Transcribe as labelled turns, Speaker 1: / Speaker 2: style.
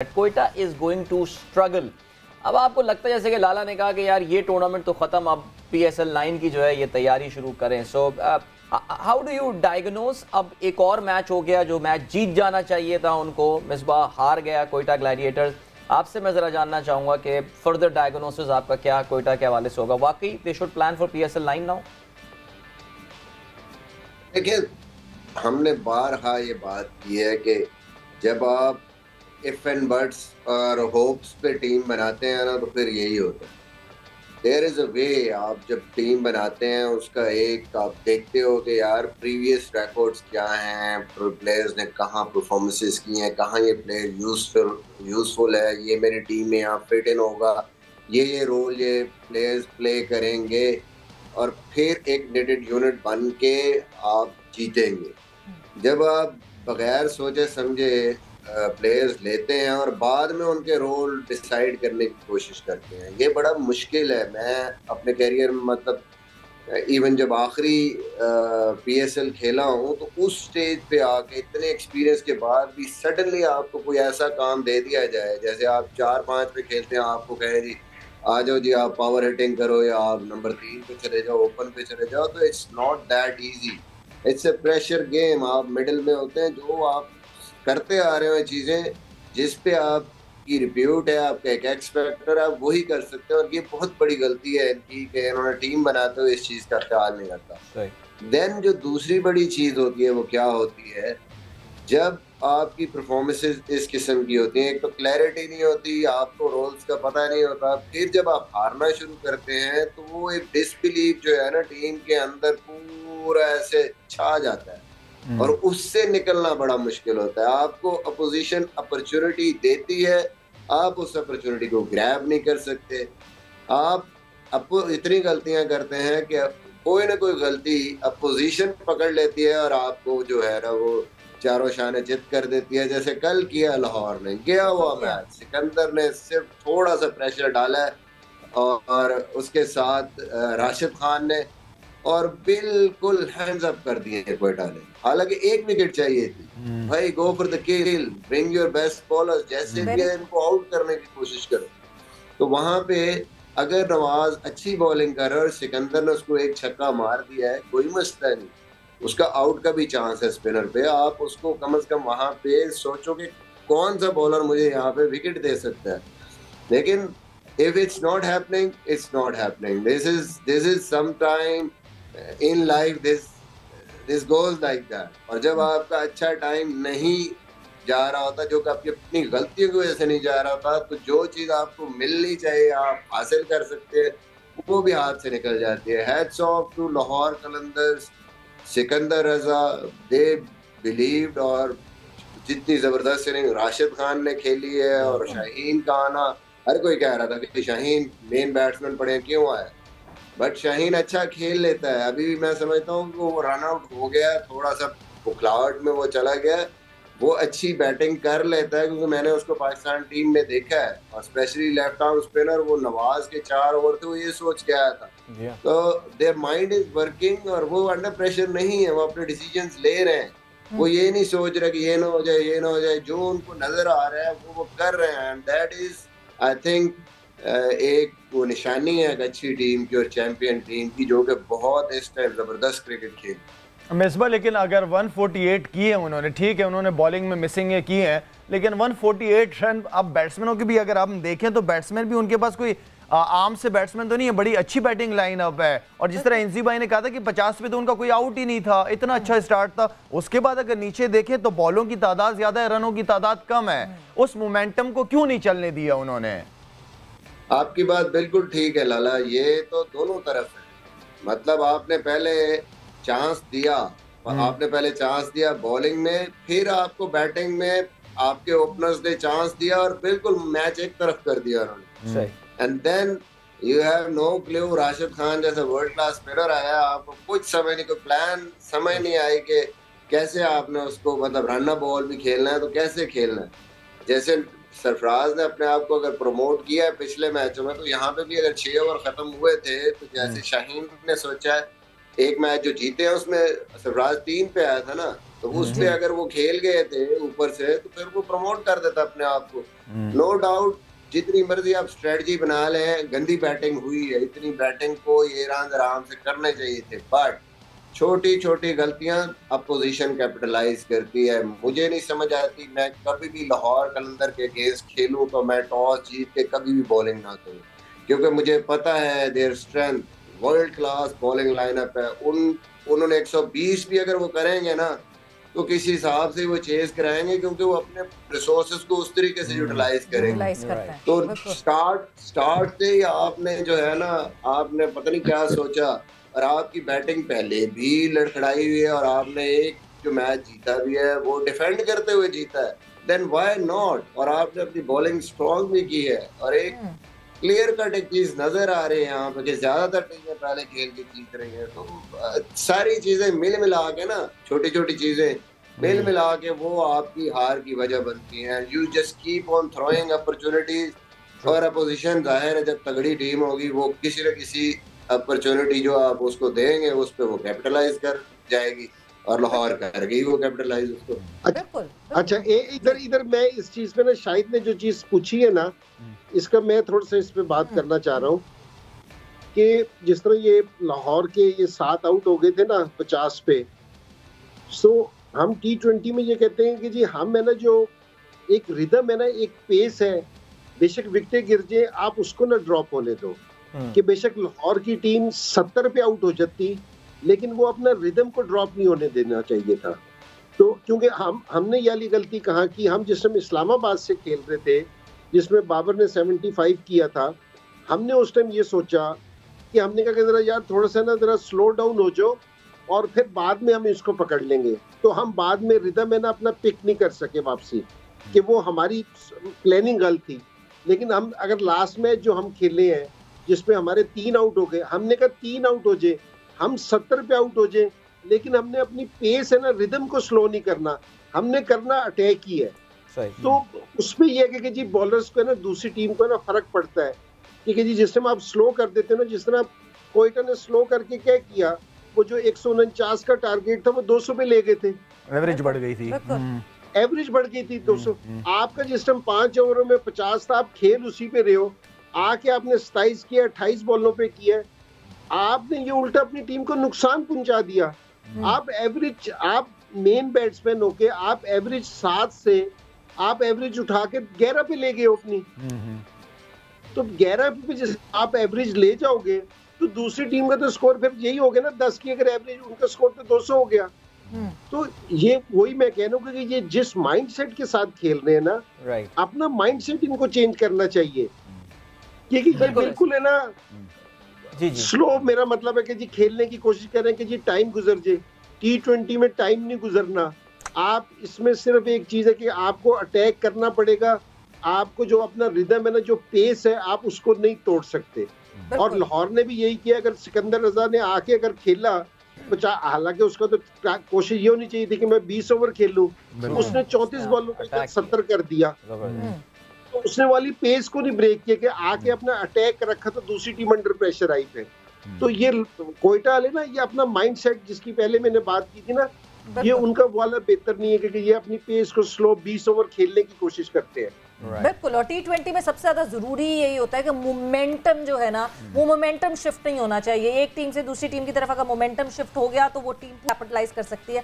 Speaker 1: Quetta is going to struggle. अब आपको लगता है जैसे कि लाला ने कहा कि यार ये टूर्नामेंट तो खत्म, अब PSL 9 की जो है ये तैयारी शुरू करें। So how do you diagnose, अब एक और मैच हो गया जो मैच जीत जाना चाहिए था उनको, मिसबाह हार गया कोयटा ग्लैडिएटर्स। आपसे मैं जरा जानना चाहूंगा कि फर्दर डायग्नोसिस आपका क्या कोयटा के हवाले से होगा? वाकई they should plan for PSL 9 now?
Speaker 2: देखिए, हमने बारहा ये बात की है कि जब आप इफ एंड बट्स और होप्स पे टीम बनाते हैं ना, तो फिर यही होता है। देयर इज अ वे। आप जब टीम बनाते हैं उसका एक आप देखते हो कि यार प्रीवियस रिकॉर्ड्स क्या हैं, प्लेयर्स ने कहाँ परफॉर्मेंसेस की हैं, कहाँ ये प्लेयर यूजफुल है, ये मेरी टीम में यहाँ फिट इन होगा, ये रोल ये प्लेयर्स प्ले करेंगे, और फिर एक नेटेड यूनिट बन के आप जीतेंगे। जब आप बगैर सोचे समझे प्लेयर्स लेते हैं और बाद में उनके रोल डिसाइड करने की कोशिश करते हैं, ये बड़ा मुश्किल है। मैं अपने कैरियर में मतलब इवन जब आखिरी PSL खेला हूँ, तो उस स्टेज पे आके इतने एक्सपीरियंस के बाद भी सडनली आपको कोई ऐसा काम दे दिया जाए, जैसे आप 4-5 पे खेलते हैं, आपको कहें जी आ जाओ जी आप पावर हिटिंग करो या आप नंबर 3 पे चले जाओ, ओपन पे चले जाओ, तो it's not that easy. It's a pressure game. आप मिडिल में होते हैं, जो आप करते आ रहे हो चीजें जिस पे आपकी रिप्यूट है, आपका एक एक्स फैक्टर है, आप वही कर सकते हैं। और ये बहुत बड़ी गलती है इनकी कि इन्होंने टीम बनाते हुए इस चीज का ख्याल नहीं रखा। देन जो दूसरी बड़ी चीज होती है वो क्या होती है, जब आपकी परफॉर्मेंसेस इस किस्म की होती हैं, एक तो क्लैरिटी नहीं होती, आपको रोल्स का पता नहीं होता, फिर जब आप हारना शुरू करते हैं तो वो एक डिसबिलीव जो है ना टीम के अंदर पूरा ऐसे छा जाता है, और उससे निकलना बड़ा मुश्किल होता है। आपको अपोजिशन अपॉर्चुनिटी देती है, आप उस अपॉर्चुनिटी को ग्रैब नहीं कर सकते। आप इतनी गलतियां करते हैं कि कोई ना कोई गलती अपोजिशन पकड़ लेती है और आपको जो है ना वो चारों शाने चित कर देती है। जैसे कल किया लाहौर ने, गया हुआ मैच सिकंदर ने सिर्फ थोड़ा सा प्रेशर डाला है और उसके साथ राशिद खान ने, और बिल्कुल हैंड्स अप कर दिए कोयटा ने। हालांकि एक विकेट चाहिए थी भाई, go for the kill, bring your best bowlers, जैसे भी इनको आउट करने की कोशिश करो। तो वहां पे अगर नवाज अच्छी बॉलिंग कर रहा है और सिकंदर ने उसको एक छक्का मार दिया है, कोई मसला नहीं, उसका आउट का भी चांस है स्पिनर पे। आप उसको कम से कम वहां पे सोचो कि कौन सा बॉलर मुझे यहाँ पे विकेट दे सकता है। लेकिन if it's not happening, it's not happening. This is sometime in life, this goes like that. और जब आपका अच्छा टाइम नहीं जा रहा होता, जो कि आपकी अपनी गलतियों की वजह से नहीं जा रहा होता, तो जो चीज आपको मिलनी चाहिए, आप हासिल कर सकते हैं, वो भी हाथ से निकल जाती है। Hats off to Lahore Qalandars, Sikandar Raza, they believed, और जितनी जबरदस्त इनिंग राशिद खान ने खेली है और शाहीन का आना, हर कोई कह रहा था कि शाहीन मेन बैट्समैन पड़े क्यों आया, बट शाहीन अच्छा खेल लेता है। अभी भी मैं समझता हूँ कि वो रन आउट हो गया, थोड़ा सा बुखलाहट में वो चला गया, वो अच्छी बैटिंग कर लेता है, क्योंकि मैंने उसको पाकिस्तान टीम में देखा है, और स्पेशली लेफ्ट आर्म स्पिनर। वो नवाज के 4 ओवर थे, वो ये सोच के आया था, तो देयर माइंड इज वर्किंग, और वो अंडर प्रेशर नहीं है, वो अपने डिसीजंस ले रहे हैं। वो ये नहीं सोच रहे कि ये ना हो जाए, ये ना हो जाए, जो उनको नजर आ रहा है वो कर रहे हैं। And that is I think एक वो निशानी है एक अच्छी टीम की और चैंपियन टीम की, जो कि बहुत इस टाइम जबरदस्त क्रिकेट खेल
Speaker 3: मिसबाह। लेकिन अगर 148 किए उन्होंने, ठीक है उन्होंने बॉलिंग में मिसिंग की है, लेकिन 148 रन अब बैट्समैनों की भी अगर आप देखें तो बैट्समैन भी उनके पास कोई आम से बैट्समैन तो नहीं है, बड़ी अच्छी बैटिंग लाइनअप है। और जिस तरह इंजी भाई ने कहा था कि 50 पे तो उनका कोई आउट ही नहीं था, इतना अच्छा स्टार्ट था। उसके बाद अगर नीचे देखें तो बॉलों की तादाद ज्यादा है, रनों की तादाद कम है। उस मोमेंटम को क्यों नहीं चलने दिया उन्होंने?
Speaker 2: आपकी बात बिल्कुल ठीक है लाला, ये तो दोनों तरफ है। मतलब आपने पहले चांस दिया, आपने पहले चांस दिया बॉलिंग में, फिर आपको बैटिंग में आपके ओपनर्स ने चांस दिया और बिल्कुल मैच एक तरफ कर दिया उन्होंने। And then you have no clue, Rashid Khan जैसा वर्ल्ड क्लास स्पिनर आया, आपको कुछ समझ नहीं, कोई प्लान समझ नहीं आई कि कैसे आपने उसको, मतलब रन बॉल भी खेलना है तो कैसे खेलना है। जैसे सरफराज ने अपने आप को अगर प्रमोट किया है पिछले मैचों में, तो यहाँ पे भी अगर 6 ओवर खत्म हुए थे, तो जैसे शाहीन ने सोचा है, एक मैच जो जीते हैं उसमें सरफराज 3 पे आया था ना, तो उस पे अगर वो खेल गए थे ऊपर से तो फिर वो प्रमोट कर देता अपने आप को। नो डाउट जितनी मर्जी आप स्ट्रेटजी बना लें, गंदी बैटिंग हुई है, इतनी बैटिंग को ये रन आराम से करने चाहिए थे, बट छोटी छोटी गलतियां अपोजिशन कैपिटलाइज करती है। मुझे नहीं समझ आती, मैं कभी भी लाहौर कलंदर के अगेंस्ट खेलूं तो मैं टॉस जीत के कभी भी बॉलिंग ना करूं, क्योंकि मुझे पता है their strength, world class bowling lineup है। उन्होंने 120 भी अगर वो करेंगे ना तो किसी हिसाब से वो चेज कराएंगे, क्योंकि वो अपने रिसोर्सेज को उस तरीके से यूटिलाइज करेंगे। तो स्टार्ट से ही आपने जो है ना, आपने पता नहीं क्या सोचा, और आपकी बैटिंग पहले भी लड़खड़ाई हुई है और आपने एक जो मैच जीता भी है वो डिफेंड करते हुए जीता है, देन व्हाई नॉट। और आपने अपनी बॉलिंग स्ट्रॉन्ग भी की है, और एक क्लियर कट एक चीज नजर आ रही है यहाँ पे कि ज्यादातर टीमें पहले खेल के जीत रही है। तो सारी चीजें मिल मिला के ना, छोटी छोटी चीजें मिल मिला के वो आपकी हार की वजह बनती हैं। You just keep on throwing opportunities, और अपोजिशन जाहिर है जब तगड़ी टीम होगी वो किसी न किसी अपॉर्चुनिटी जो आप उसको देंगे उस पर वो कैपिटलाइज कर जाएगी, और लाहौर कर गई वो कैपिटलाइज उसको।
Speaker 4: अच्छा इधर मैं इस चीज पे ना, शाहिद ने जो चीज पूछी है ना, इसका मैं थोड़ा सा इस पे बात करना चाह रहा हूँ कि जिस तरह ये लाहौर के ये 7 आउट हो गए थे ना 50 पे, सो हम T20 में ये कहते हैं कि जी हम है ना, जो एक रिदम है ना, एक पेस है, बेशक विकेटें गिर जाए आप उसको ना ड्रॉप होने दो। कि बेशक लाहौर की टीम 70 पे आउट हो जाती, लेकिन वो अपना रिदम को ड्रॉप नहीं होने देना चाहिए था। तो क्योंकि हमने ये वाली गलती कहा कि हम जिस टाइम इस्लामाबाद से खेल रहे थे, जिसमें बाबर ने 75 किया था, हमने उस टाइम ये सोचा कि हमने कहा कि जरा यार थोड़ा सा ना जरा स्लो डाउन हो जाओ और फिर बाद में हम इसको पकड़ लेंगे। तो हम बाद में रिदम है ना अपना पिक नहीं कर सके वापसी, कि वो हमारी प्लानिंग गलत थी। लेकिन हम अगर लास्ट मैच जो हम खेले हैं जिसमें हमारे 3 आउट हो गए, हमने कहा 3 आउट हो जाए, हम 70 पे आउट हो जाए, लेकिन हमने अपनी पेस है ना, रिदम को स्लो नहीं करना, हमने करना अटैक ही है। तो उसमें यह है कि जी बॉलर्स को है ना, दूसरी टीम को है ना फर्क पड़ता है कि जी जिस टाइम आप स्लो कर देते हो ना, जिस तरह कोयटा ने स्लो करके क्या किया, वो जो 149 का टारगेट था वो 200 पे ले गए थे,
Speaker 3: एवरेज बढ़ गई थी,
Speaker 4: एवरेज बढ़ गई थी 200। आपका जिस टाइम 5 ओवरों में 50 था, आप खेल उसी पे रहे हो, आके आपने 27 किया, 28 बॉलों पे किया, आपने ये उल्टा अपनी टीम को नुकसान पहुंचा दिया। आप एवरेज, आप मेन बैट्समैन होके आप एवरेज 7 से आप एवरेज उठा के 11 पे ले गए अपनी। तो 11 पे जैसे आप एवरेज ले जाओगे तो दूसरी टीम का तो स्कोर फिर यही हो गया ना, 10 की अगर एवरेज, उनका स्कोर तो 200 हो गया। तो ये वही मैं कह रहा हूँ कि ये जिस माइंडसेट के साथ खेल रहे हैं ना, अपना माइंडसेट इनको चेंज करना चाहिए, क्योंकि ये बिल्कुल है ना जी स्लो। मेरा मतलब है कि जी खेलने की कोशिश करें कि जी टाइम गुजर जाए। T20 में टाइम नहीं गुजरना, आप इसमें सिर्फ एक चीज है कि आपको अटैक करना पड़ेगा, आपको जो अपना रिदम है ना, जो पेस है, आप उसको नहीं तोड़ सकते। और लाहौर ने भी यही किया। अगर सिकंदर रजा ने आके अगर खेला, हालांकि उसका तो कोशिश ये होनी चाहिए थी कि मैं 20 ओवर खेलूं, उसने 34 बॉलों पे 70 कर दिया, तो उसने वाली पेस को नहीं ब्रेक किया कि आके अपना अटैक रखा, तो दूसरी टीम अंडर प्रेशर आई फिर। तो ये कोयटा वाले ना, ये अपना माइंडसेट जिसकी पहले मैंने बात की थी ना, ये उनका वाला बेहतर नहीं है, क्योंकि ये अपनी पेस को स्लो 20 ओवर खेलने की कोशिश करते हैं।
Speaker 5: बिल्कुल। और T20 में सबसे ज्यादा जरूरी यही होता है कि मोमेंटम जो है ना, वो मोमेंटम शिफ्ट नहीं होना चाहिए। एक टीम से दूसरी टीम की तरफ अगर मोमेंटम शिफ्ट हो गया तो वो टीम कैपिटलाइज कर सकती है।